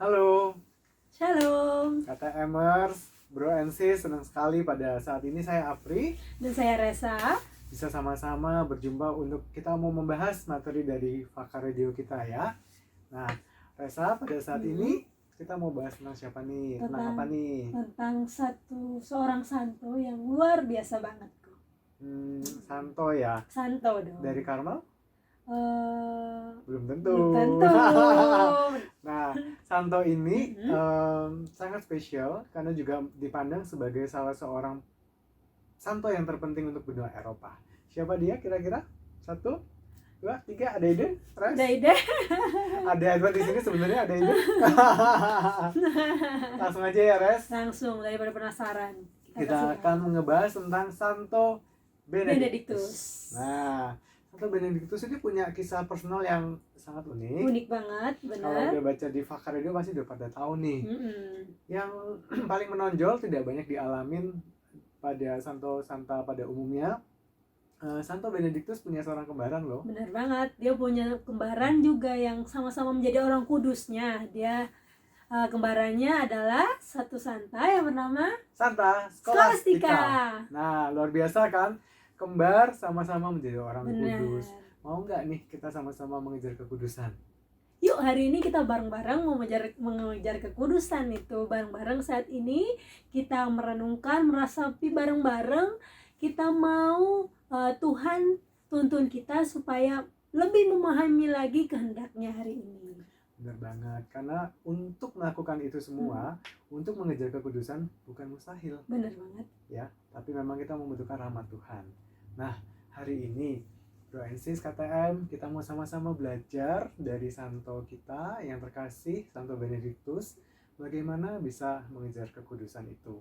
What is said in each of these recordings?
Halo, Shalom, KTMers, Bro and Sis, senang sekali pada saat ini saya Apri dan saya Resa. bisa sama-sama berjumpa untuk kita mau membahas materi dari Fakar Radio kita ya. Nah, Resa, pada saat ini kita mau bahas tentang siapa nih? Tentang apa nih? Tentang seorang santo yang luar biasa banget kok. Santo ya. Santo dong. Dari Karmel? Belum tentu. Belum tentu. Nah, Santo ini sangat spesial karena juga dipandang sebagai salah seorang santo yang terpenting untuk benua Eropa. Siapa dia kira-kira? 1, 2, 3, ada ide? Res? Ada ide? Ada Edward di sini sebenarnya ada ide? Langsung aja ya, Res. Langsung, daripada penasaran. Kita akan ngebahas tentang Santo Benedictus. Benedictus. Nah, Santo Benedictus ini punya kisah personal yang sangat unik. Unik banget, Kalau benar. udah baca di Fakar Radio pasti udah pada tahu nih. Yang paling menonjol tidak banyak dialamin pada Santo-Santa pada umumnya. Santo Benedictus punya seorang kembaran loh. Benar banget, dia punya kembaran juga yang sama-sama menjadi orang kudusnya. Dia kembarannya adalah satu santa yang bernama Santa Scholastica. Nah, luar biasa kan? Kembar sama-sama menjadi orang kudus. Mau nggak nih kita sama-sama mengejar kekudusan? Yuk, hari ini kita bareng-bareng mau mengejar kekudusan itu. Bareng-bareng saat ini kita merenungkan, meresapi bareng-bareng. Kita mau Tuhan tuntun kita supaya lebih memahami lagi kehendaknya hari ini. Benar banget, karena untuk melakukan itu semua, untuk mengejar kekudusan bukan mustahil. Benar banget. Ya, tapi memang kita membutuhkan rahmat Tuhan. Nah, hari ini Bro and Sis KTM, kita mau sama-sama belajar dari santo kita yang terkasih, Santo Benedictus, bagaimana bisa mengejar kekudusan itu.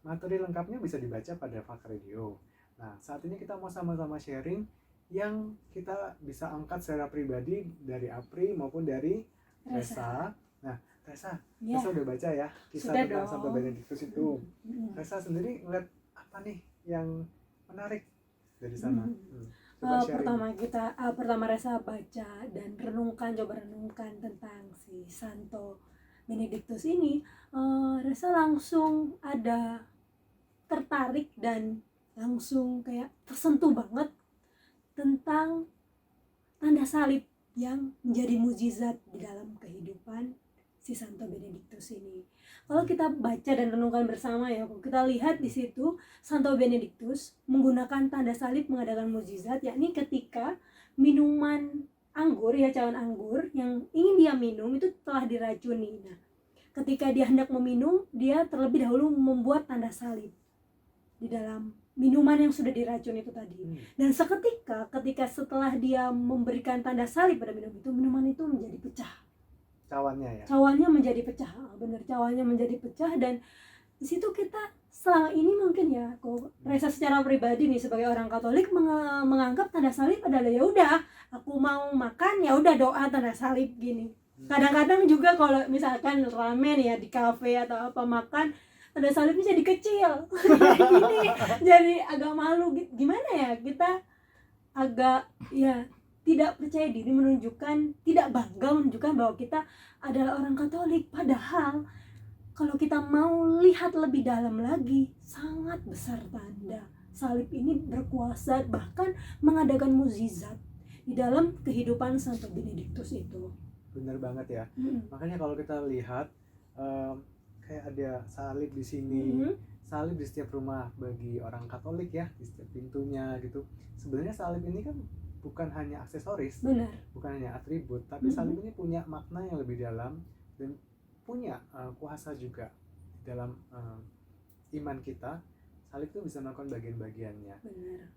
Materi lengkapnya bisa dibaca pada Fakar Radio. Nah, saat ini kita mau sama-sama sharing yang kita bisa angkat secara pribadi dari Apri maupun dari Resa. Nah, Resa, Ya. Resa udah baca ya kisah Sudah tentang dong. Santo Benedictus itu. Resa sendiri ngeliat apa nih yang menarik dari sana? Coba sharing. Pertama Resa baca dan coba renungkan tentang si Santo Benedictus ini. Resa langsung ada tertarik dan langsung kayak tersentuh banget tentang tanda salib yang menjadi mukjizat di dalam kehidupan si Santo Benedictus ini. Kalau kita baca dan renungkan bersama ya, kita lihat di situ Santo Benedictus menggunakan tanda salib mengadakan mukjizat, yakni ketika minuman anggur ya, cawan anggur yang ingin dia minum itu telah diracuni. Nah, ketika dia hendak meminum, dia terlebih dahulu membuat tanda salib di dalam minuman yang sudah diracun itu tadi. Dan seketika setelah dia memberikan tanda salib pada minuman itu menjadi pecah. Cawannya ya? Cawannya menjadi pecah, benar, cawannya menjadi pecah. Dan di situ kita selama ini mungkin ya, kok Resa secara pribadi nih sebagai orang Katolik menganggap tanda salib adalah ya udah, aku mau makan ya udah doa tanda salib gini. Kadang-kadang juga kalau misalkan ramen ya di kafe atau apa makan, tanda salibnya jadi kecil. Gini, jadi agak malu. Gimana ya, kita agak ya tidak percaya diri, tidak bangga menunjukkan bahwa kita adalah orang Katolik. Padahal kalau kita mau lihat lebih dalam lagi, sangat besar tanda salib ini berkuasa, bahkan mengadakan mukjizat di dalam kehidupan Santo Benedictus itu. Bener banget ya. Makanya kalau kita lihat kayak ada salib di sini, salib di setiap rumah bagi orang Katolik ya, di setiap pintunya gitu. Sebenarnya salib ini kan bukan hanya aksesoris, bukan hanya atribut, tapi salib ini punya makna yang lebih dalam dan punya kuasa juga dalam iman kita. Salib itu bisa melakukan bagian-bagiannya.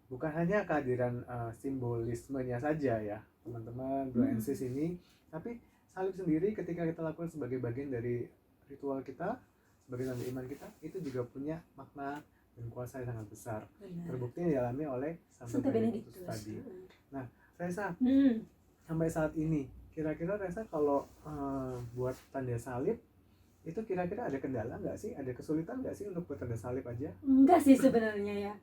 Bukan hanya kehadiran simbolismenya saja ya teman-teman, Bro and Sis ini, tapi salib sendiri ketika kita lakukan sebagai bagian dari ritual kita, sebagai tanda iman kita, itu juga punya makna dan kuasa yang sangat besar. Terbukti dialami oleh Santo Benedictus tadi. Nah, Resa, sampai saat ini kira-kira Resa kalau buat tanda salib itu kira-kira ada kendala nggak sih? Ada kesulitan nggak sih untuk buat tanda salib aja? Enggak sih sebenarnya ya.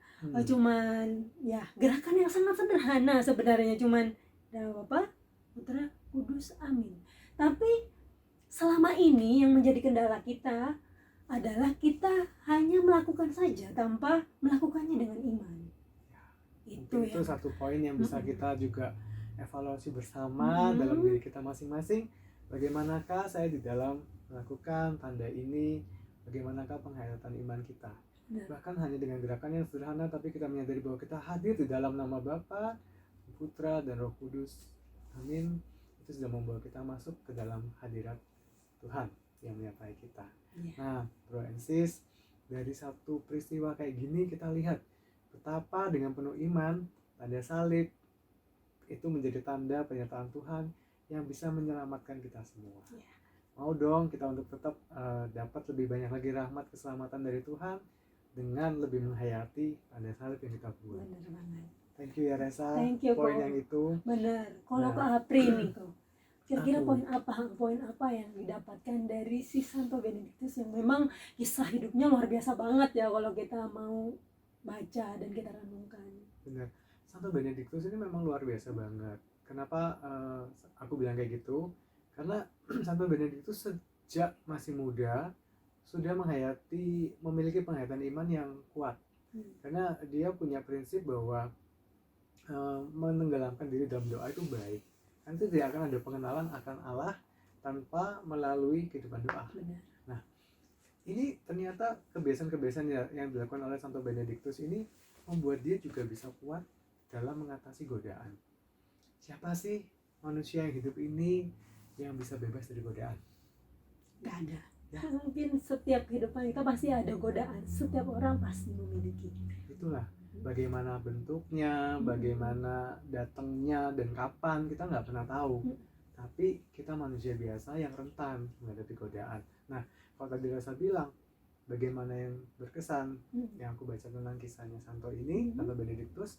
Cuman ya gerakan yang sangat sederhana sebenarnya, cuman Bapa, Putra, Kudus, Amin. Tapi selama ini yang menjadi kendala kita adalah kita hanya melakukan saja tanpa melakukannya dengan iman. Itu Mungkin itu yang satu poin yang bisa Mm-mm. kita juga evaluasi bersama dalam diri kita masing-masing. Bagaimanakah saya di dalam melakukan tanda ini? Bagaimanakah penghayatan iman kita? Benar. Bahkan hanya dengan gerakan yang sederhana, tapi kita menyadari bahwa kita hadir di dalam nama Bapa, Putra, dan Roh Kudus. Amin. Itu sudah membawa kita masuk ke dalam hadirat Tuhan yang menyertai kita. Iya. Nah, bro and sis, dari satu peristiwa kayak gini kita lihat betapa dengan penuh iman tanda salib itu menjadi tanda penyertaan Tuhan yang bisa menyelamatkan kita semua. Iya. Mau dong kita untuk tetap dapat lebih banyak lagi rahmat keselamatan dari Tuhan dengan lebih menghayati tanda salib yang kita buat. Benar banget. Thank you ya Resa. Thank you, Poin Ko. yang itu. Benar. Kalau Nah. ke Apri nih kok, kira-kira Aku. poin apa yang didapatkan dari si Santo Benedictus yang memang kisah hidupnya luar biasa banget ya kalau kita mau baca dan kita renungkan. Benar. Santo Benedictus ini memang luar biasa banget. Kenapa aku bilang kayak gitu? Karena Santo Benedictus sejak masih muda sudah memiliki penghayatan iman yang kuat. Karena dia punya prinsip bahwa menenggelamkan diri dalam doa itu baik. Nanti tidak akan ada pengenalan akan Allah tanpa melalui kehidupan doa. Benar. Nah, ini ternyata kebiasaan-kebiasaan yang dilakukan oleh Santo Benedictus ini membuat dia juga bisa kuat dalam mengatasi godaan. Siapa sih manusia yang hidup ini yang bisa bebas dari godaan? Gak ada. Ya. Mungkin setiap kehidupan kita pasti ada godaan. Setiap orang pasti memiliki. Itulah bagaimana bentuknya, bagaimana datangnya dan kapan kita nggak pernah tahu. Tapi kita manusia biasa yang rentan menghadapi godaan. Nah, kalau tadi Rasa bilang bagaimana yang berkesan yang aku baca tentang kisahnya Santo ini, Santo Benedictus,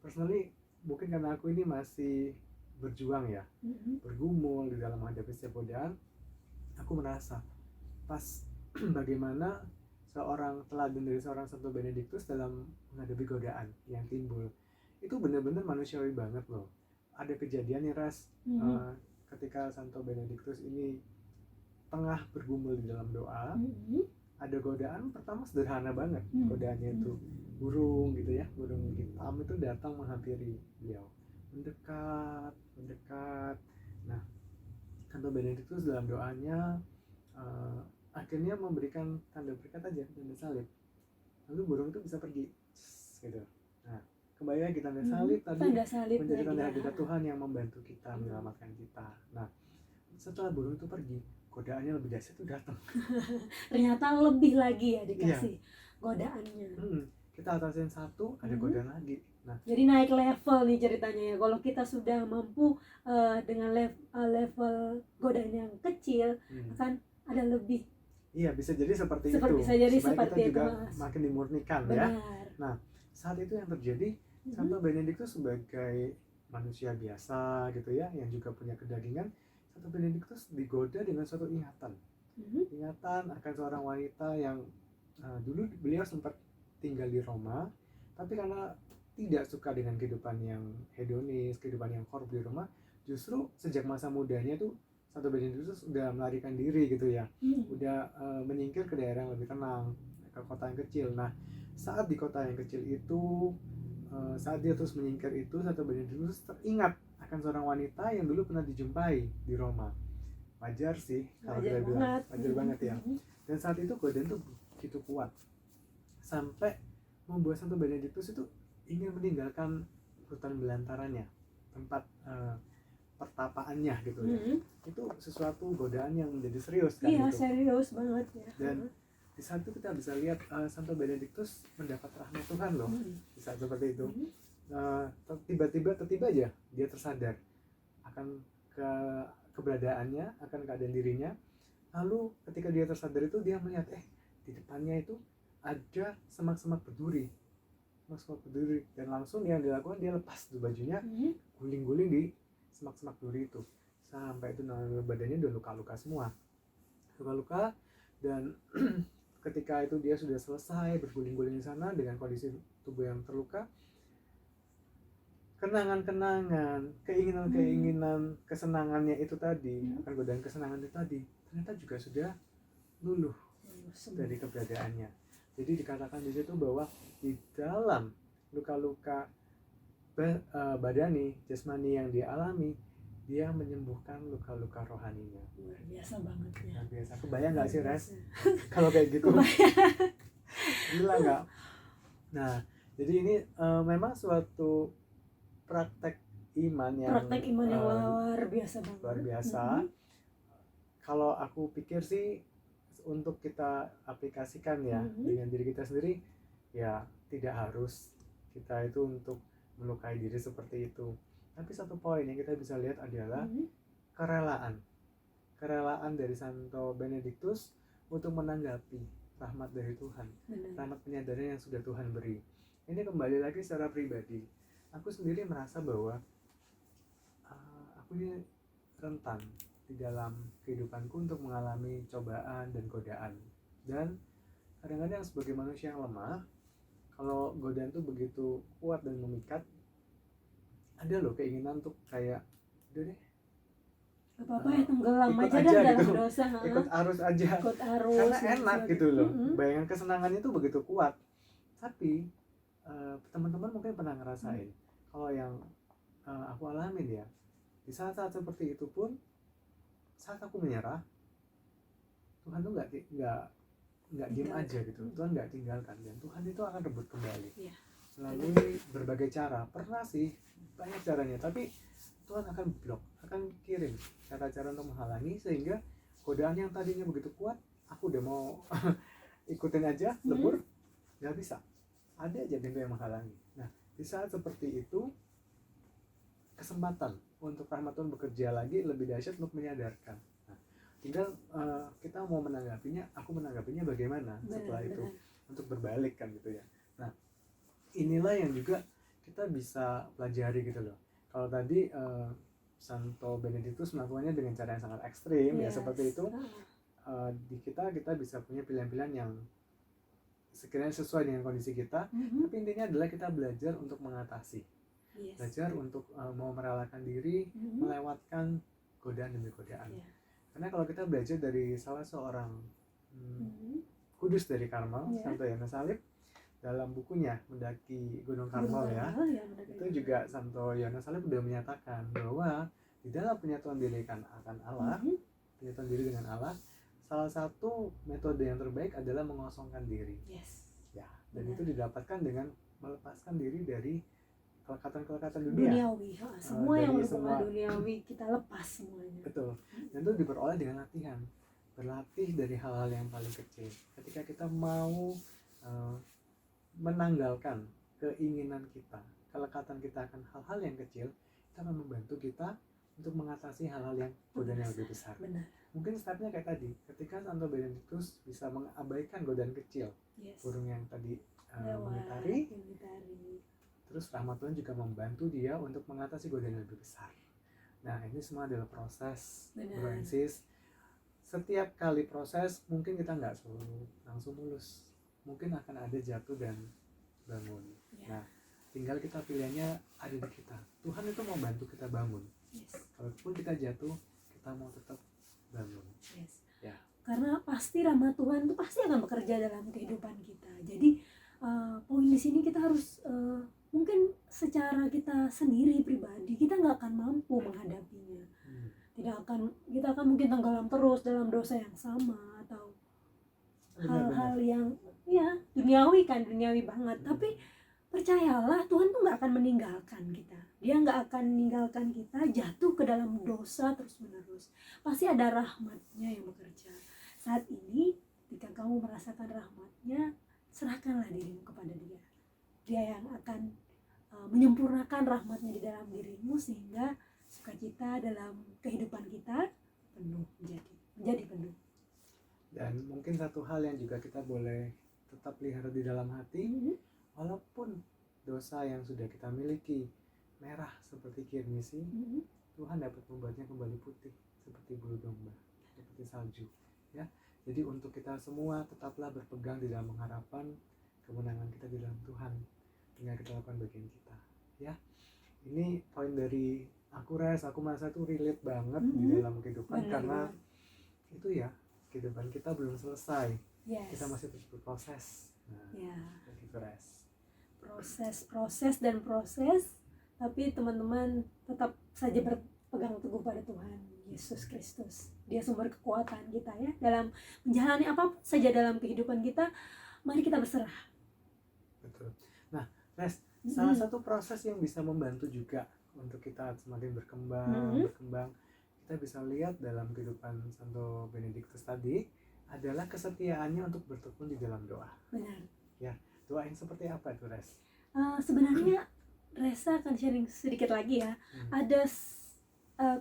personally mungkin karena aku ini masih berjuang ya, bergumul di dalam menghadapi setiap godaan, aku merasa pas bagaimana teladan dari seorang Santo Benedictus dalam menghadapi godaan yang timbul itu benar-benar manusiawi banget loh. Ada kejadian nih Ras, ketika Santo Benedictus ini tengah bergumul di dalam doa, ada godaan pertama sederhana banget. Godaannya itu burung gitu ya, burung hitam itu datang menghampiri beliau, mendekat. Nah, Santo Benedictus dalam doanya akhirnya memberikan tanda berkat aja, tanda salib, lalu burung itu bisa pergi gitu. Nah, kembali lagi tanda salib tadi menjadi tanda hadirat Tuhan yang membantu kita, menyelamatkan kita. Nah, setelah burung itu pergi, godaannya lebih dahsyat itu datang. Ternyata lebih lagi ya dikasih godaannya. Kita atasin satu, ada godaan lagi. Nah, jadi naik level nih ceritanya ya. Kalau kita sudah mampu dengan level godaan yang kecil, akan ada lebih. Iya, bisa jadi seperti itu. Bisa jadi supaya seperti kita itu. juga makin dimurnikan. Benar. Ya. Nah, saat itu yang terjadi, Santo Benedictus sebagai manusia biasa gitu ya, yang juga punya kedagingan, Santo Benedictus digoda dengan suatu ingatan. Ingatan akan seorang wanita yang dulu beliau sempat tinggal di Roma, tapi karena tidak suka dengan kehidupan yang hedonis, kehidupan yang korup di Roma, justru sejak masa mudanya tuh Santo Benedictus udah melarikan diri gitu ya, udah menyingkir ke daerah yang lebih tenang, ke kota yang kecil. Nah, saat di kota yang kecil itu, saat dia terus menyingkir itu, Santo Benedictus teringat akan seorang wanita yang dulu pernah dijumpai di Roma. Wajar sih kalau kita bilang, wajar banget ya. Dan saat itu godaan tuh begitu kuat sampai membuat Santo Benedictus itu ingin meninggalkan hutan belantarannya, tempat pertapaannya gitu ya. Itu sesuatu godaan yang menjadi serius kan. Iya, gitu. serius banget ya. Dan di saat itu kita bisa lihat Santo Benedictus mendapat rahmat Tuhan loh. Di saat seperti itu tiba-tiba aja dia tersadar akan keberadaannya, akan keadaan dirinya. Lalu ketika dia tersadar itu, dia melihat di depannya itu ada semak-semak berduri, dan langsung yang dilakukan dia lepas tuh bajunya, guling-guling di semak-semak duri itu, sampai itu badannya udah luka-luka semua, dan ketika itu dia sudah selesai berguling-guling di sana dengan kondisi tubuh yang terluka, kenangan-kenangan, keinginan-keinginan kesenangannya itu tadi, akan godaan kesenangan itu tadi ternyata juga sudah luluh dari keberadaannya. Jadi dikatakan di situ bahwa di dalam luka-luka badani, jasmani yang dia alami, dia menyembuhkan luka-luka rohaninya. Luar biasa banget ya. Luar biasa. Kebayang nggak sih, Res? Kalau kayak gitu? Gila nggak? Nah, jadi ini memang suatu praktek iman yang luar biasa banget. Luar biasa. Kalau aku pikir sih untuk kita aplikasikan ya dengan diri kita sendiri, ya tidak harus kita itu untuk melukai diri seperti itu. Tapi satu poin yang kita bisa lihat adalah kerelaan dari Santo Benedictus untuk menanggapi rahmat dari Tuhan. Benar. Rahmat penyadaran yang sudah Tuhan beri. Ini kembali lagi secara pribadi. Aku sendiri merasa bahwa aku ini rentan di dalam kehidupanku untuk mengalami cobaan dan godaan. Dan kadang-kadang sebagai manusia yang lemah, kalau godaan itu begitu kuat dan memikat, ada loh keinginan untuk kayak udah deh, apa-apa ya tenggelam ikut aja aja dalam gitu. dosa. Ikut arus aja. Ikut arus. Karena enak gitu loh. Mm-hmm. Bayangan kesenangannya itu begitu kuat. Tapi teman-teman mungkin pernah ngerasain kalau yang aku alamin ya, di saat-saat seperti itu pun, saat aku menyerah, Tuhan tuh nggak diam aja gitu. Tuhan nggak tinggalkan, dan Tuhan itu akan rebut kembali melalui berbagai cara. Pernah sih banyak caranya, tapi Tuhan akan blok, akan kirim cara-cara untuk menghalangi, sehingga godaan yang tadinya begitu kuat, aku udah mau ikutin aja, lebur, nggak bisa. Ada aja pintu yang menghalangi. Nah, di saat seperti itu, kesempatan untuk rahmat Tuhan bekerja lagi lebih dahsyat untuk menyadarkan. Nah, tinggal kita mau menanggapinya, aku menanggapinya bagaimana setelah itu untuk berbalik kan gitu ya. Nah, inilah yang juga kita bisa pelajari gitu loh. Kalau tadi Santo Benedictus melakukannya dengan cara yang sangat ekstrim, ya seperti itu. Di kita bisa punya pilihan-pilihan yang sekiranya sesuai dengan kondisi kita. Tapi intinya adalah kita belajar untuk mengatasi, belajar untuk mau merelakan diri, melewatkan godaan demi godaan. Karena kalau kita belajar dari salah seorang kudus dari Karmel, Santo Yohanes Salib, dalam bukunya Mendaki Gunung Karmel ya, itu juga Santo Yohanes Salib sudah menyatakan bahwa di dalam penyatuan diri akan Allah, penyatuan diri dengan Allah, salah satu metode yang terbaik adalah mengosongkan diri. Ya, dan itu didapatkan dengan melepaskan diri dari kelekatan-kelekatan duniawi. Semua yang bersama duniawi kita lepas semuanya. Betul. Dan itu diperoleh dengan latihan. Berlatih dari hal-hal yang paling kecil. Ketika kita mau menanggalkan keinginan kita, kelekatan kita akan hal-hal yang kecil, itu akan membantu kita untuk mengatasi hal-hal yang godaan yang lebih besar. Benar. Mungkin stepnya kayak tadi, ketika Santo Benedictus bisa mengabaikan godaan kecil, burung yang tadi mengitari, terus rahmat Tuhan juga membantu dia untuk mengatasi godaan yang lebih besar. Nah, ini semua adalah proses, Bro Sis. Setiap kali proses, mungkin kita nggak selalu langsung mulus. Mungkin akan ada jatuh dan bangun. Nah, tinggal kita pilihannya ada di kita. Tuhan itu mau bantu kita bangun. Kalaupun kita jatuh, kita mau tetap bangun. Ya. Karena pasti rahmat Tuhan itu pasti akan bekerja dalam kehidupan kita. Jadi poin di sini kita harus mungkin secara kita sendiri pribadi kita nggak akan mampu menghadapinya. Kita akan mungkin tenggelam terus dalam dosa yang sama atau hal-hal yang duniawi banget. Tapi percayalah, Tuhan tuh nggak akan meninggalkan kita. Dia nggak akan meninggalkan kita jatuh ke dalam dosa terus menerus. Pasti ada rahmatnya yang bekerja. Saat ini ketika kamu merasakan rahmatnya, serahkanlah dirimu kepada Dia. Dia yang akan menyempurnakan rahmatnya di dalam dirimu, sehingga sukacita dalam kehidupan kita penuh, menjadi penuh. Dan mungkin satu hal yang juga kita boleh tetap pelihara di dalam hati, walaupun dosa yang sudah kita miliki merah seperti kirmisi, Tuhan dapat membuatnya kembali putih seperti bulu domba, seperti salju. Ya, jadi untuk kita semua tetaplah berpegang di dalam pengharapan kemenangan kita di dalam Tuhan. Tinggal kita lakukan bagian kita. Ya, ini poin dari aku, Res. Aku merasa itu relate banget di dalam kehidupan, karena itu ya kehidupan kita belum selesai, Yes. kita masih terus berproses. Nah, Ya, gitu Res. proses, tapi teman-teman tetap saja berpegang teguh pada Tuhan Yesus Kristus. Dia sumber kekuatan kita ya dalam menjalani apapun saja dalam kehidupan kita. Mari kita berserah. Betul. Nah, Res, salah satu proses yang bisa membantu juga untuk kita semakin berkembang, kita bisa lihat dalam kehidupan Santo Benedictus tadi adalah kesetiaannya untuk bertekun di dalam doa. Benar. Ya, doa yang seperti apa itu, Res? Sebenarnya Resa akan sharing sedikit lagi ya. Ada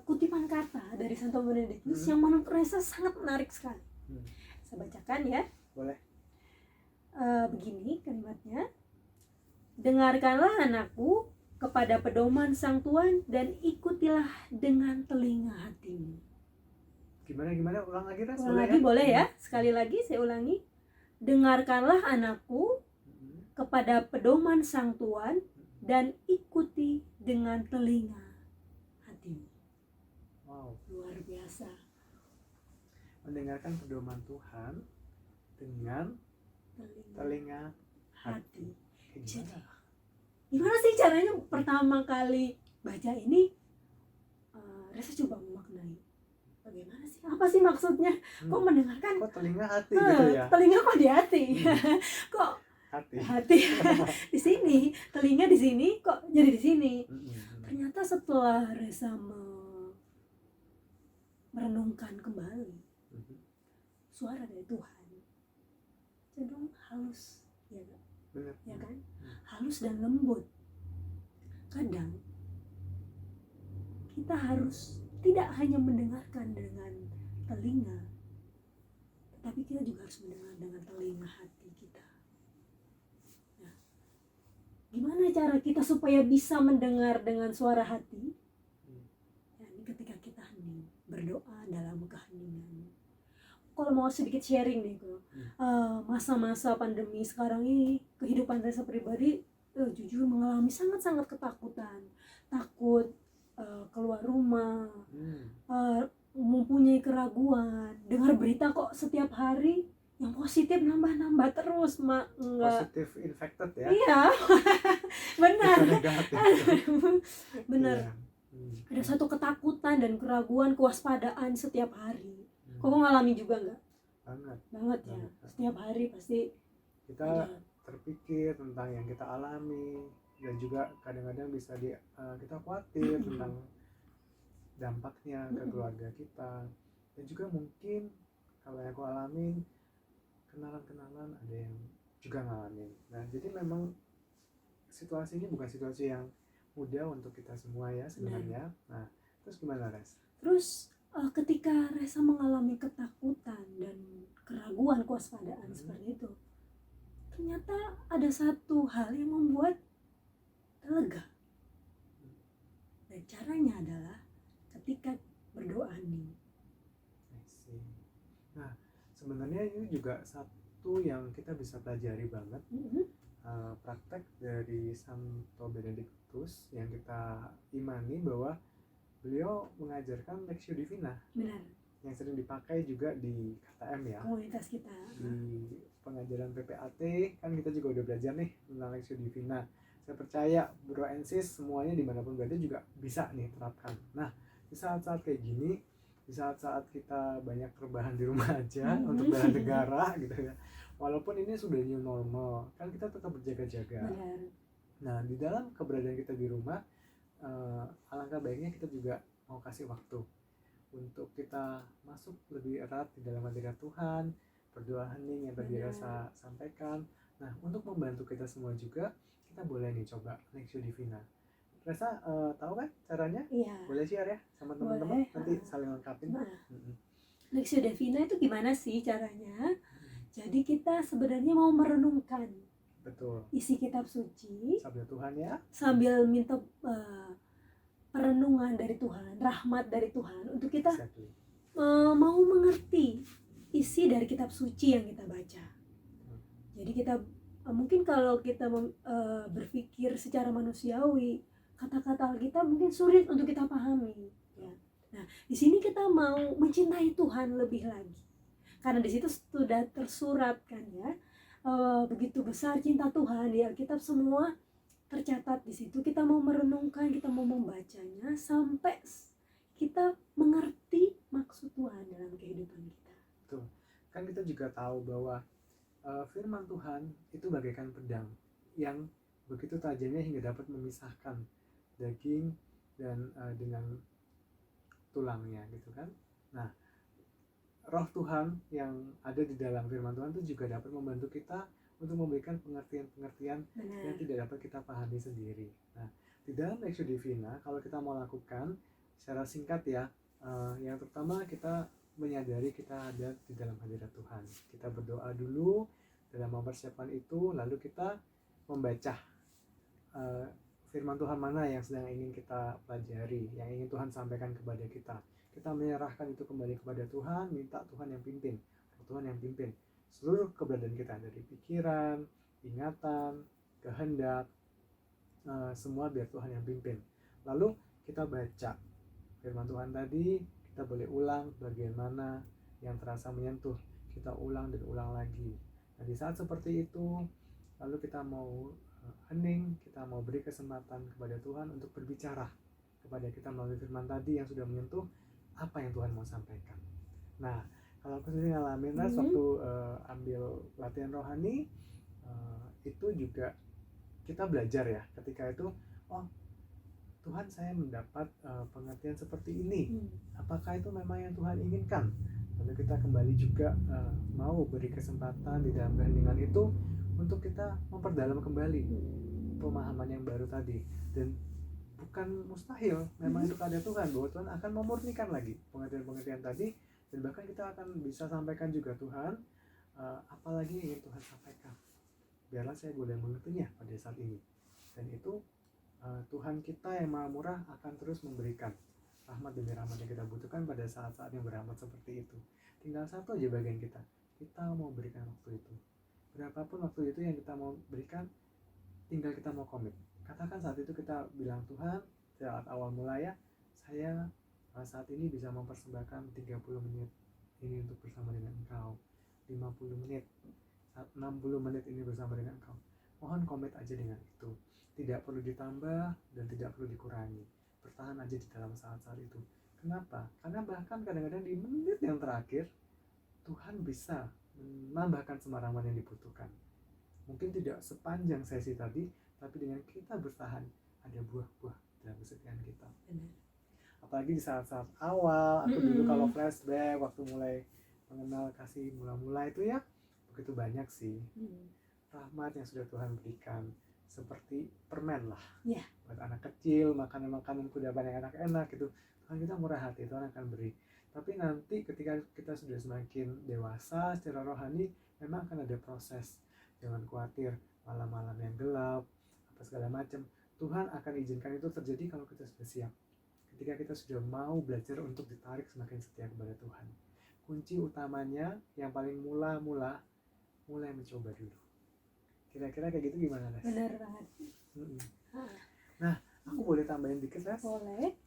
kutipan kata dari Santo Benedictus yang menurut Resa sangat menarik sekali. Saya bacakan ya. Boleh. Begini kalimatnya. Dengarkanlah anakku kepada pedoman Sang Tuhan dan ikutilah dengan telinga hatimu. Gimana? Ulang lagi, Res? Ulang lagi boleh ya? Sekali lagi saya ulangi. Dengarkanlah anakku kepada pedoman Sang Tuhan dan ikuti dengan telinga hatimu. Wow. Luar biasa. Mendengarkan pedoman Tuhan dengan telinga hati. Gimana? Gimana sih caranya pertama kali baca ini? Resa coba memaknai. Bagaimana sih? Apa sih maksudnya? Kok mendengarkan? Kok telinga hati gitu ya? Telinga kok di hati? Kok hati di sini, telinga di sini, kok jadi di sini? Ternyata setelah Resa merenungkan kembali suara dari Tuhan, cenderung halus, ya kan? Benar. Ya kan? Halus dan lembut. Kadang kita harus tidak hanya mendengarkan dengan telinga, tetapi kita juga harus mendengar dengan telinga hati kita. Nah, gimana cara kita supaya bisa mendengar dengan suara hati? Ya, ini ketika kita hening, berdoa dalam keheningan. Kalau mau sedikit sharing nih, masa-masa pandemi sekarang ini, kehidupan Resa pribadi jujur mengalami sangat-sangat ketakutan, takut keluar rumah, mempunyai keraguan, dengar berita kok setiap hari yang positif nambah terus, enggak Positif infected ya? Iya, benar. Benar. Iya. Ada satu ketakutan dan keraguan, kewaspadaan setiap hari. Kok ngalami juga nggak? Banget ya. Setiap hari pasti kita terpikir tentang yang kita alami, dan juga kadang-kadang bisa kita khawatir tentang dampaknya ke keluarga kita, dan juga mungkin kalau yang aku alamin, kenalan ada yang juga ngalamin. Nah, jadi memang situasi ini bukan situasi yang mudah untuk kita semua ya sebenarnya. Nah, terus gimana, Res? Terus ketika Resa mengalami ketakutan dan keraguan, kewaspadaan seperti itu, ternyata ada satu hal yang membuat lega. Dan caranya adalah ketika berdoa nih. Nah, sebenarnya ini juga satu yang kita bisa pelajari banget, praktek dari Santo Benedictus yang kita imani bahwa beliau mengajarkan Lectio Divina. Benar. Yang sering dipakai juga di KTM ya. Komunitas kita. Di pengajaran PPAT kan kita juga udah belajar nih tentang Lectio Divina. Saya percaya Bro and Sis semuanya dimanapun berada juga bisa nih terapkan. Nah, di saat-saat kayak gini, di saat-saat kita banyak rebahan di rumah aja untuk bela negara gitu ya, walaupun ini sudah new normal, kan kita tetap berjaga-jaga. Benar. Nah, di dalam keberadaan kita di rumah, alangkah baiknya kita juga mau kasih waktu untuk kita masuk lebih erat di dalam hadirat Tuhan, berdoa hening yang tadi Resa sampaikan. Nah, untuk membantu kita semua juga, kita boleh nih coba Lectio Divina. Resa tahu kan caranya? Iya. Boleh share ya sama teman-teman, nanti saling lengkapin. Lectio Divina itu gimana sih caranya? Jadi kita sebenarnya mau merenungkan. Betul. Isi kitab suci. Sabda Tuhan ya. Sambil minta perenungan dari Tuhan, rahmat dari Tuhan untuk kita mau mengerti isi dari kitab suci yang kita baca. Jadi kita mungkin kalau kita berpikir secara manusiawi, kata-kata kita mungkin sulit untuk kita pahami ya. Nah, di sini kita mau mencintai Tuhan lebih lagi. Karena di situ sudah tersurat kan ya. Begitu besar cinta Tuhan di Alkitab, semua tercatat di situ. Kita mau merenungkan, kita mau membacanya sampai kita mengerti maksud Tuhan dalam kehidupan kita. Tuh, kan kita juga tahu bahwa firman Tuhan itu bagaikan pedang yang begitu tajamnya hingga dapat memisahkan daging dan dengan tulangnya gitu kan. Nah, roh Tuhan yang ada di dalam firman Tuhan itu juga dapat membantu kita untuk memberikan pengertian-pengertian yang tidak dapat kita pahami sendiri. Nah, di dalam Lectio Divina kalau kita mau lakukan secara singkat ya, yang pertama kita menyadari kita ada di dalam hadirat Tuhan. Kita berdoa dulu dalam mempersiapkan itu, lalu kita membaca firman Tuhan mana yang sedang ingin kita pelajari, yang ingin Tuhan sampaikan kepada kita. Kita menyerahkan itu kembali kepada Tuhan, minta Tuhan yang pimpin, Tuhan yang pimpin seluruh keberadaan kita, dari pikiran, ingatan, kehendak, semua biar Tuhan yang pimpin. Lalu kita baca firman Tuhan tadi, kita boleh ulang bagian mana yang terasa menyentuh, kita ulang dan ulang lagi. Nah, di saat seperti itu, lalu kita mau hening, kita mau beri kesempatan kepada Tuhan untuk berbicara kepada kita melalui firman tadi yang sudah menyentuh apa yang Tuhan mau sampaikan. Nah, kalau aku sendiri ngalamin waktu ambil latihan rohani, itu juga kita belajar ya, ketika itu, oh Tuhan, saya mendapat pengertian seperti ini, apakah itu memang yang Tuhan inginkan? Lalu kita kembali juga mau beri kesempatan di dalam keheningan itu untuk kita memperdalam kembali pemahaman yang baru tadi. Dan bukan mustahil, memang itu keadaan Tuhan, bahwa Tuhan akan memurnikan lagi pengertian-pengertian tadi, dan bahkan kita akan bisa sampaikan juga, Tuhan, apalagi yang ingin Tuhan sampaikan, biarlah saya boleh mengertinya pada saat ini. Dan itu Tuhan kita yang Maha Murah akan terus memberikan rahmat demi rahmat yang kita butuhkan pada saat-saat yang berahmat seperti itu. Tinggal satu aja bagian kita mau berikan waktu itu. Berapapun waktu itu yang kita mau berikan, tinggal kita mau komit. Katakan saat itu kita bilang, Tuhan, saat awal mula ya, saya saat ini bisa mempersembahkan 30 menit ini untuk bersama dengan Engkau, 50 menit, 60 menit ini bersama dengan Engkau. Mohon komit aja dengan itu. Tidak perlu ditambah dan tidak perlu dikurangi. Bertahan aja di dalam saat-saat itu. Kenapa? Karena bahkan kadang-kadang di menit yang terakhir, Tuhan bisa menambahkan semua rahmat yang dibutuhkan. Mungkin tidak sepanjang sesi tadi, tapi dengan kita bertahan, ada buah-buah dalam kesetiaan kita. Apalagi di saat-saat awal, aku dulu kalau flashback waktu mulai mengenal kasih mula-mula itu ya, begitu banyak sih rahmat yang sudah Tuhan berikan. Seperti permen lah, buat anak kecil, makanan-makanan kudapan yang enak-enak gitu. Tuhan kita murah hati, Tuhan akan beri. Tapi nanti ketika kita sudah semakin dewasa secara rohani, memang akan ada proses. Jangan khawatir, malam-malam yang gelap, apa segala macam, Tuhan akan izinkan itu terjadi kalau kita sudah siap. Ketika kita sudah mau belajar untuk ditarik semakin setia kepada Tuhan. Kunci utamanya yang paling mulai mencoba dulu. Kira-kira kayak gitu gimana, Res? Benar banget. Nah, aku boleh tambahin dikit, Res? Boleh.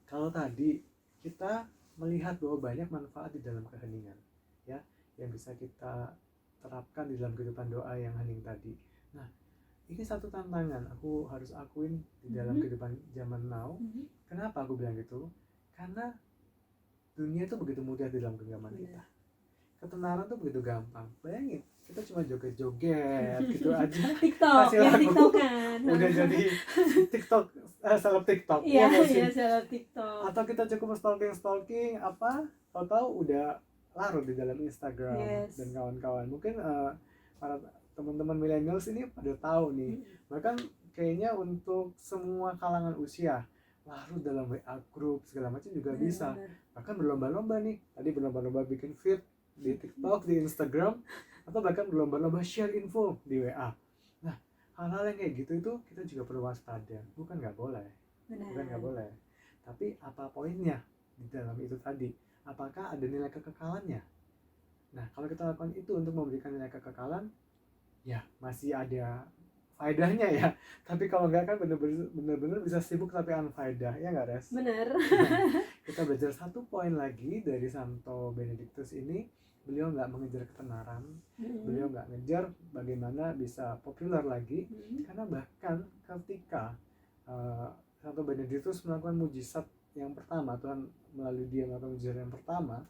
Kalau tadi kita melihat bahwa banyak manfaat di dalam keheningan, ya, yang bisa kita terapkan di dalam kehidupan doa yang hening tadi. Nah, ini satu tantangan aku harus akuin di dalam kehidupan zaman now. Kenapa aku bilang gitu? Karena dunia itu begitu mudah di dalam genggaman kita. Ketenaran tuh begitu gampang. Bayangin, kita cuma joget-joget gitu aja. TikTok, ya TikTok kan. Udah jadi TikTok, seleb TikTok. Iya, seleb TikTok. Atau kita cukup stalking apa, tahu-tahu udah larut di dalam Instagram dan kawan-kawan. Mungkin para teman-teman millennials ini pada tahu nih. Bahkan kayaknya untuk semua kalangan usia, larut dalam WA group segala macam juga bisa. Bahkan berlomba-lomba nih. Tadi berlomba-lomba bikin feed di TikTok, di Instagram, atau bahkan berlomba-lomba share info di WA. Nah, hal-hal yang kayak gitu itu kita juga perlu waspada. Bukan nggak boleh. Tapi apa poinnya di dalam itu tadi? Apakah ada nilai kekekalannya? Nah, kalau kita lakukan itu untuk memberikan nilai kekekalan, ya masih ada faedahnya ya. Tapi kalau enggak kan benar-benar bisa sibuk tapi unfaedah, ya nggak, Res? Benar. kita belajar satu poin lagi dari Santo Benedictus ini. Beliau nggak mengejar ketenaran, beliau nggak ngejar bagaimana bisa populer lagi, karena bahkan ketika Santo Benedictus melakukan mujizat yang pertama, Tuhan melalui dia melakukan mujizat yang pertama,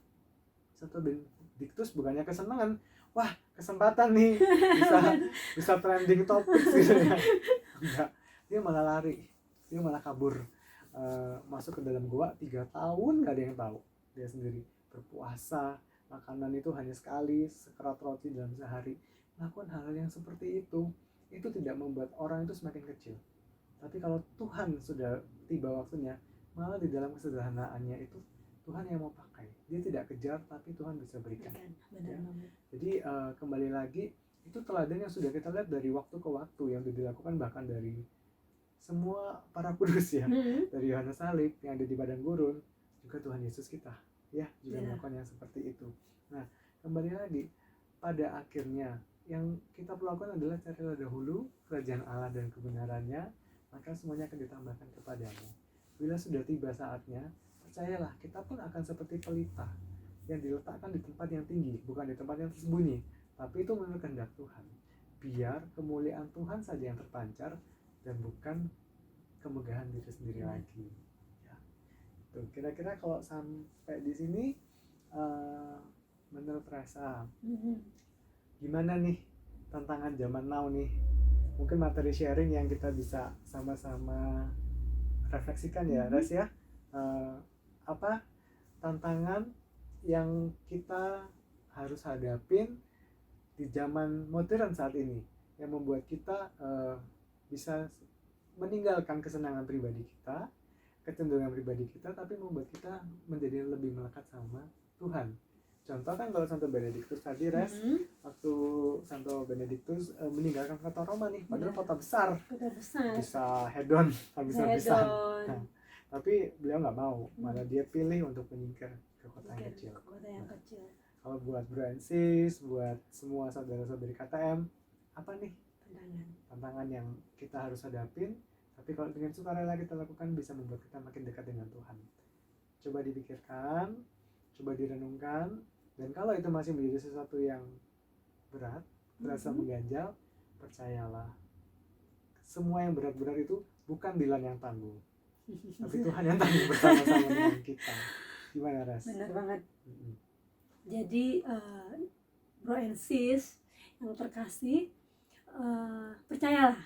Santo Benedictus bukannya kesenangan, wah kesempatan nih bisa trending topik gitu ya, enggak, dia malah lari, dia malah kabur, masuk ke dalam gua 3 tahun nggak ada yang tahu, dia sendiri berpuasa, makanan itu hanya sekali, sekerat roti dalam sehari, melakukan hal yang seperti itu tidak membuat orang itu semakin kecil. Tapi kalau Tuhan sudah tiba waktunya, malah di dalam kesederhanaannya itu Tuhan yang mau pakai. Dia tidak kejar, tapi Tuhan bisa berikan. Ya. Jadi kembali lagi, itu teladan yang sudah kita lihat dari waktu ke waktu, yang dilakukan bahkan dari semua para kudus ya, dari Yohanes Salib yang ada di padang gurun, juga Tuhan Yesus kita ya juga melakukan yang seperti itu. Nah, kembali lagi, pada akhirnya yang kita perlu lakukan adalah carilah dahulu kerajaan Allah dan kebenarannya, maka semuanya akan ditambahkan kepadamu. Bila sudah tiba saatnya, percayalah, kita pun akan seperti pelita yang diletakkan di tempat yang tinggi, bukan di tempat yang tersembunyi, tapi itu menurut kehendak Tuhan, biar kemuliaan Tuhan saja yang terpancar dan bukan kemegahan diri sendiri lagi. Ya. Tuh, kira-kira kalau sampai di sini menurut Rasa gimana nih tantangan zaman now nih? Mungkin materi sharing yang kita bisa sama-sama refleksikan ya, Res ya. Apa tantangan yang kita harus hadapin di zaman modern saat ini yang membuat kita bisa meninggalkan kesenangan pribadi kita, kecenderungan pribadi kita, tapi membuat kita menjadi lebih melekat sama Tuhan. Contoh kan kalau Santo Benedictus tadi, Res, waktu Santo Benedictus meninggalkan kota Roma nih, padahal kota besar, bisa hedon, habis-habisan. Nah, tapi beliau nggak mau, malah dia pilih untuk menyingkir ke kota yang kecil. Kalau buat Bro and Sis, buat semua saudara-saudari KTM, apa nih tantangan yang kita harus hadapin, tapi kalau dengan sukarela kita lakukan bisa membuat kita makin dekat dengan Tuhan. Coba dipikirkan, coba direnungkan, dan kalau itu masih menjadi sesuatu yang berat, terasa mengganjal, percayalah, semua yang berat-berat itu bukan Dilan yang tangguh, tapi Tuhan yang tangguh bersama-sama dengan kita. Gimana, Ras? Benar banget. Jadi Bro and Sis yang terkasih, percayalah,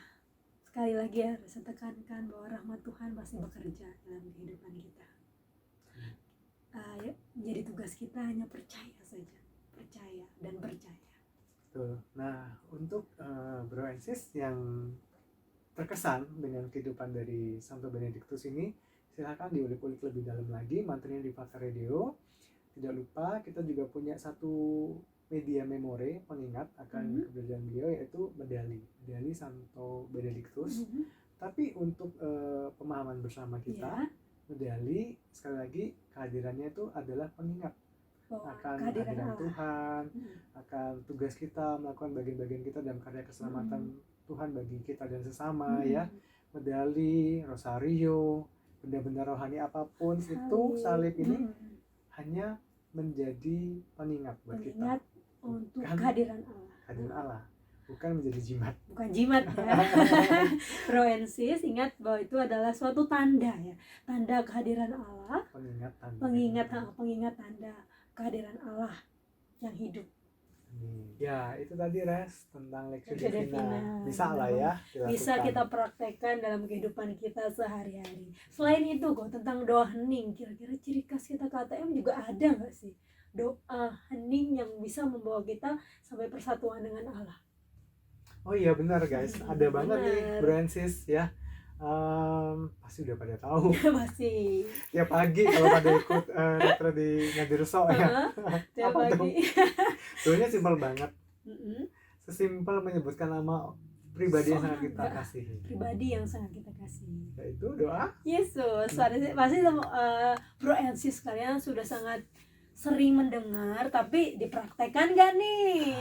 sekali lagi ya, saya tekankan bahwa rahmat Tuhan pasti bekerja dalam kehidupan kita. Jadi tugas kita hanya percaya saja, percaya dan percaya. Betul. Nah, untuk Bro and Sis yang terkesan dengan kehidupan dari Santo Benedictus ini, silakan diulik-ulik lebih dalam lagi materinya di Fakta Radio. Tidak lupa kita juga punya satu media memore pengingat akan keberadaan beliau, yaitu medali Santo Benedictus. Tapi untuk pemahaman bersama kita, medali sekali lagi kehadirannya itu adalah pengingat akan kehadiran Tuhan, akan tugas kita melakukan bagian-bagian kita dalam karya keselamatan Tuhan bagi kita dan sesama ya. Medali, rosario, benda-benda rohani apapun itu, salib ini hanya menjadi pengingat buat kita untuk kehadiran Allah, bukan menjadi jimat. Bukan jimat ya. Bro and Sis, ingat bahwa itu adalah suatu tanda ya, tanda kehadiran Allah, pengingat tanda kehadiran Allah yang hidup. Ya, itu tadi Res tentang Lectio Divina. Bisa lah ya bisa kita praktekkan dalam kehidupan kita sehari-hari. Selain itu kok tentang doa hening, kira-kira ciri khas kita KTM juga ada nggak sih doa hening yang bisa membawa kita sampai persatuan dengan Allah? Oh iya benar guys, ada banget nih Bro and Sis ya. Pasti udah pada tahu. Pasti. Tiap pagi kalau pada ikut retro di Ngadirso ya. Tiap pagi. Doanya simpel banget. Sesimpel menyebutkan nama pribadi yang sangat kita kasihi. Pribadi yang sangat kita kasihi. Yaitu doa Yesus. Pasti Bro and Sis kalian sudah sangat sering mendengar tapi dipraktekkan nggak nih?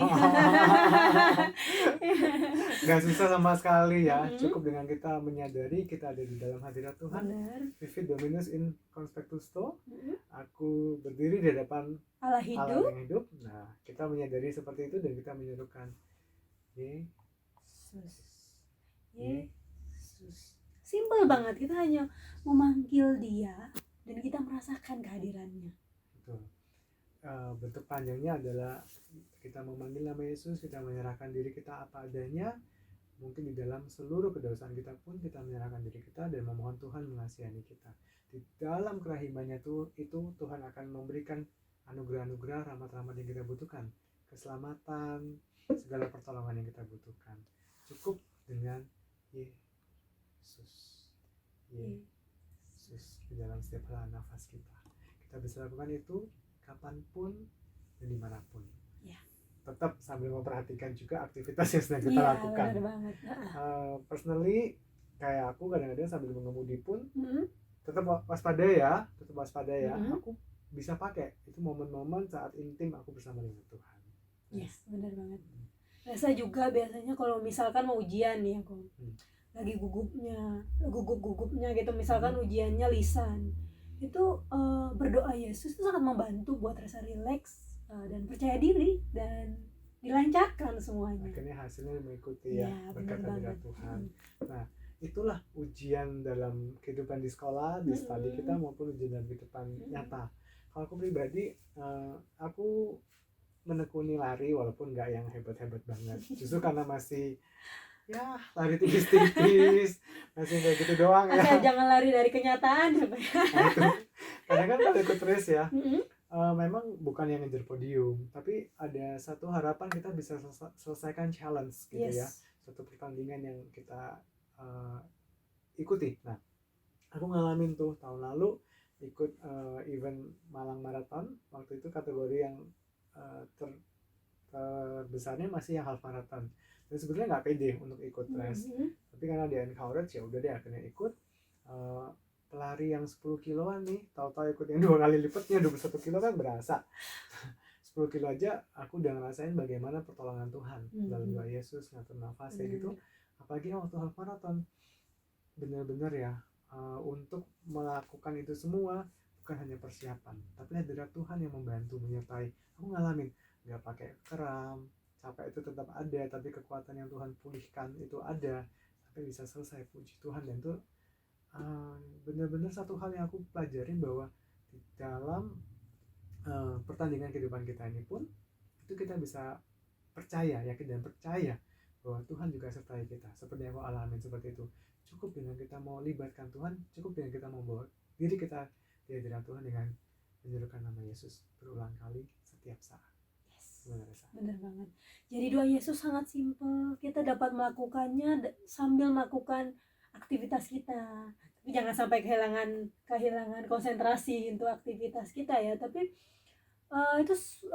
Nggak susah sama sekali ya. Mm-mm. Cukup dengan kita menyadari kita ada di dalam hadirat Tuhan. Benar. Vivit Dominus in conspectus tuo. Mm-mm. Aku berdiri di hadapan Allah Allah hidup. yang hidup. Nah, kita menyadari seperti itu dan kita menyerukan Yesus. Yesus. Simpel banget, kita hanya memanggil Dia dan kita merasakan kehadirannya. Betul. Bentuk panjangnya adalah kita memanggil nama Yesus, kita menyerahkan diri kita apa adanya. Mungkin di dalam seluruh kedosaan kita pun kita menyerahkan diri kita dan memohon Tuhan mengasihani kita. Di dalam kerahimannya itu Tuhan akan memberikan anugerah-anugerah, rahmat-rahmat yang kita butuhkan, keselamatan, segala pertolongan yang kita butuhkan. Cukup dengan Yesus. Yesus di dalam setiap helaan nafas kita. Kita bisa lakukan itu kapanpun dan dimanapun. Ya. Tetap sambil memperhatikan juga aktivitas yang sedang kita lakukan. Benar banget. Personally, kayak aku kadang-kadang sambil mengemudi pun Mm-hmm. tetap waspada ya. Mm-hmm. Aku bisa pakai itu momen-momen saat intim aku bersama dengan Tuhan. Yes, benar banget. Rasa juga biasanya kalau misalkan mau ujian nih aku lagi gugup-gugupnya gitu, misalkan ujiannya lisan, itu berdoa Yesus itu sangat membantu buat rasa rileks dan percaya diri dan dilancarkan semuanya. Akhirnya hasilnya mengikuti ya berkat hadirat Tuhan. Nah, itulah ujian dalam kehidupan di sekolah, di studi kita maupun ujian dalam kehidupan nyata. Kalau aku pribadi, aku menekuni lari walaupun nggak yang hebat-hebat banget. Justru karena masih ya lari tipis-tipis, masih kayak gitu doang ya. Asal jangan lari dari kenyataan ya Pak. Nah, itu. Kadang kan kalau ikut race ya, memang bukan yang ngejar podium, tapi ada satu harapan kita bisa selesaikan challenge gitu ya, satu pertandingan yang kita ikuti. Nah, aku ngalamin tuh tahun lalu ikut event Malang Marathon. Waktu itu kategori yang terbesarnya masih yang half marathon. Dan sebenarnya nggak pede untuk ikut race, tapi karena dia encourage ya udah deh akhirnya ikut. Pelari yang 10 kiloan nih, tahu-tahu ikut yang 2 kali lipatnya 21 kilo kan berasa. 10 kilo aja aku udah ngerasain bagaimana pertolongan Tuhan dalam doa Yesus, ngatur nafas kayak gitu. Apalagi waktu half marathon, bener-bener ya untuk melakukan itu semua bukan hanya persiapan, tapi hadirat Tuhan yang membantu menyertai. Aku ngalamin nggak pakai kram, capek itu tetap ada, tapi kekuatan yang Tuhan pulihkan itu ada sampai bisa selesai. Puji Tuhan. Dan itu benar-benar satu hal yang aku pelajarin, bahwa di dalam pertandingan kehidupan kita ini pun itu kita bisa percaya, yakin dan percaya bahwa Tuhan juga sertai kita. Seperti yang aku alamin seperti itu. Cukup dengan kita mau libatkan Tuhan, cukup dengan kita membawa diri kita di hadirat Tuhan dengan menyerukan nama Yesus berulang kali setiap saat. Benar banget. Jadi doa Yesus sangat simpel. Kita dapat melakukannya sambil melakukan aktivitas kita. Tapi jangan sampai kehilangan konsentrasi untuk aktivitas kita ya. Tapi itu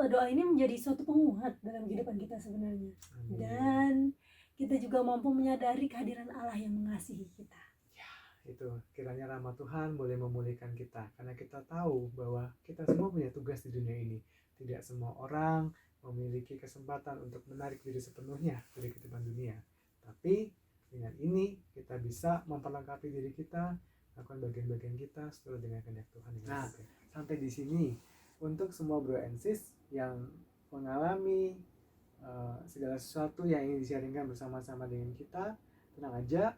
doa ini menjadi suatu penguat dalam kehidupan kita sebenarnya. Dan kita juga mampu menyadari kehadiran Allah yang mengasihi kita. Ya, itu kiranya rahmat Tuhan boleh memulihkan kita, karena kita tahu bahwa kita semua punya tugas di dunia ini. Tidak semua orang memiliki kesempatan untuk menarik diri sepenuhnya dari kehidupan dunia. Tapi dengan ini kita bisa memperlengkapi diri kita, melakukan bagian-bagian kita sesuai dengan kehendak Tuhan. Nah, sampai di sini untuk semua bro and sis yang mengalami segala sesuatu yang ingin di-sharingkan bersama-sama dengan kita, tenang aja,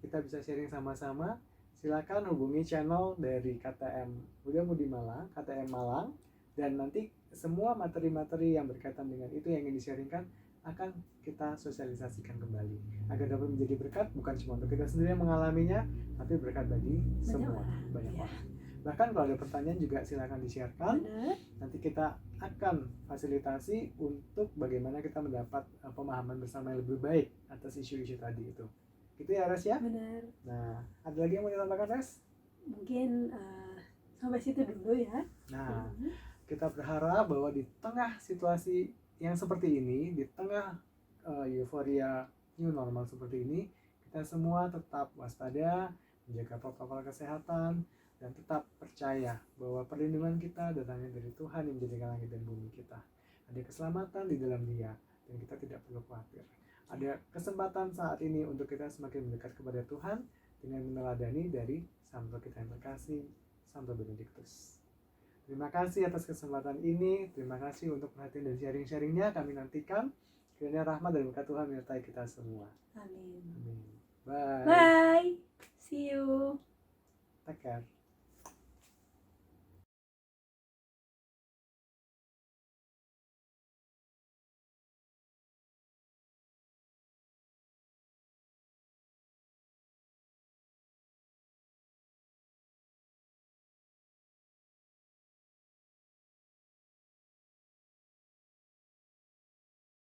kita bisa sharing sama-sama. Silakan hubungi channel dari KTM Muda Mudi Malang, KTM Malang, dan nanti semua materi-materi yang berkaitan dengan itu yang ingin di-sharingkan akan kita sosialisasikan kembali agar dapat menjadi berkat bukan cuma untuk kita sendiri yang mengalaminya, tapi berkat bagi semua, banyak orang. Bahkan kalau ada pertanyaan juga silakan di-sharekan. Nanti kita akan fasilitasi untuk bagaimana kita mendapat pemahaman bersama yang lebih baik atas isu-isu tadi itu. Gitu ya Res ya? Benar. Nah, ada lagi yang mau ditambahkan Res? Mungkin sampai situ dulu ya. Nah, kita berharap bahwa di tengah situasi yang seperti ini, di tengah euforia new normal seperti ini, kita semua tetap waspada, menjaga protokol kesehatan, dan tetap percaya bahwa perlindungan kita datangnya dari Tuhan yang menjadikan langit dan bumi kita. Ada keselamatan di dalam Dia dan kita tidak perlu khawatir. Ada kesempatan saat ini untuk kita semakin mendekat kepada Tuhan dengan meneladani dari Santo kita yang terkasih, Santo Benediktus. Terima kasih atas kesempatan ini. Terima kasih untuk perhatian dan sharing-sharingnya. Kami nantikan kiranya rahmat dan berkat Tuhan menyertai kita semua. Amin. Amin. Bye. Bye. See you. Take care.